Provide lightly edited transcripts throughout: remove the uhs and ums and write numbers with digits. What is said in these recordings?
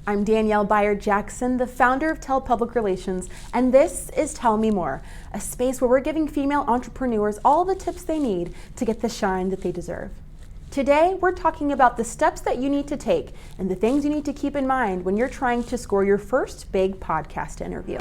I'm Danielle Byard-Jackson, the founder of Tell Public Relations, and this is Tell Me More, a space where we're giving female entrepreneurs all the tips they need to get the shine that they deserve. Today, we're talking about the steps that you need to take and the things you need to keep in mind when you're trying to score your first big podcast interview.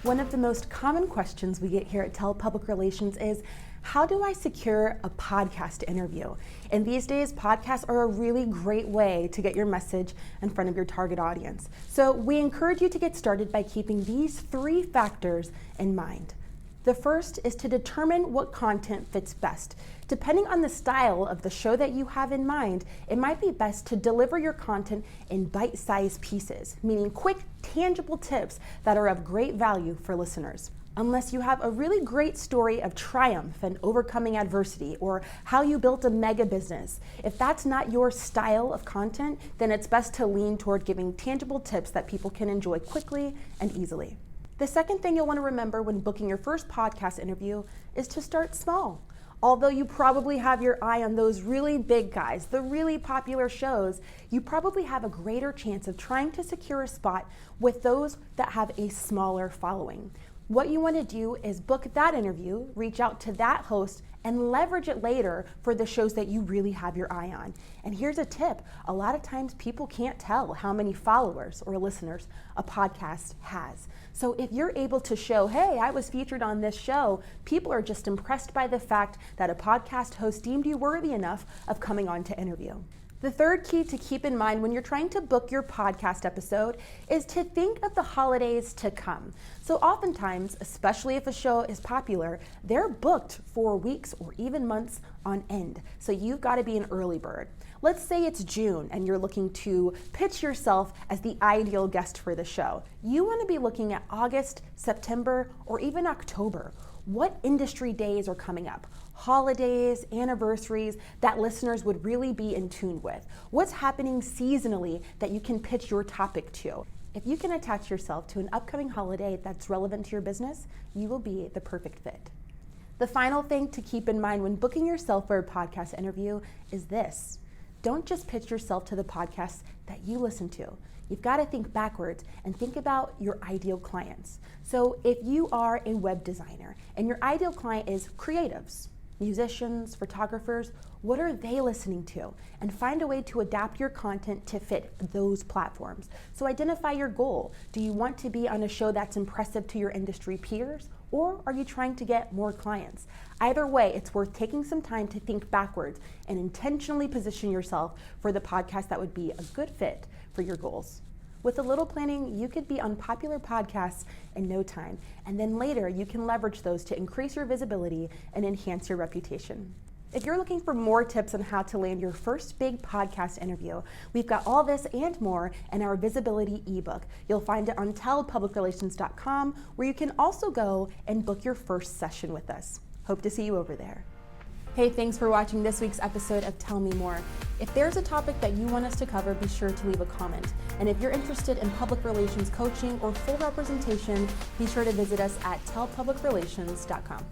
One of the most common questions we get here at Tell Public Relations is, how do I secure a podcast interview? And these days, podcasts are a really great way to get your message in front of your target audience. So we encourage you to get started by keeping these 3 factors in mind. The first is to determine what content fits best. Depending on the style of the show that you have in mind, it might be best to deliver your content in bite-sized pieces, meaning quick, tangible tips that are of great value for listeners. Unless you have a really great story of triumph and overcoming adversity, or how you built a mega business, if that's not your style of content, then it's best to lean toward giving tangible tips that people can enjoy quickly and easily. The second thing you'll want to remember when booking your first podcast interview is to start small. Although you probably have your eye on those really big guys, the really popular shows, you probably have a greater chance of trying to secure a spot with those that have a smaller following. What you want to do is book that interview, reach out to that host, and leverage it later for the shows that you really have your eye on. And here's a tip. A lot of times people can't tell how many followers or listeners a podcast has. So if you're able to show, hey, I was featured on this show, people are just impressed by the fact that a podcast host deemed you worthy enough of coming on to interview. The third key to keep in mind when you're trying to book your podcast episode is to think of the holidays to come. So oftentimes, especially if a show is popular, they're booked for weeks or even months on end. So you've got to be an early bird. Let's say it's June and you're looking to pitch yourself as the ideal guest for the show. You want to be looking at August, September, or even October. What industry days are coming up? Holidays, anniversaries that listeners would really be in tune with. What's happening seasonally that you can pitch your topic to? If you can attach yourself to an upcoming holiday that's relevant to your business, you will be the perfect fit. The final thing to keep in mind when booking yourself for a podcast interview is this. Don't just pitch yourself to the podcasts that you listen to. You've got to think backwards and think about your ideal clients. So if you are a web designer and your ideal client is creatives, musicians, photographers, what are they listening to? And find a way to adapt your content to fit those platforms. So identify your goal. Do you want to be on a show that's impressive to your industry peers? Or are you trying to get more clients? Either way, it's worth taking some time to think backwards and intentionally position yourself for the podcast that would be a good fit for your goals. With a little planning, you could be on popular podcasts in no time, and then later you can leverage those to increase your visibility and enhance your reputation. If you're looking for more tips on how to land your first big podcast interview, we've got all this and more in our visibility ebook. You'll find it on tellpublicrelations.com, where you can also go and book your first session with us. Hope to see you over there. Hey, thanks for watching this week's episode of Tell Me More. If there's a topic that you want us to cover, be sure to leave a comment. And if you're interested in public relations coaching or full representation, be sure to visit us at tellpublicrelations.com.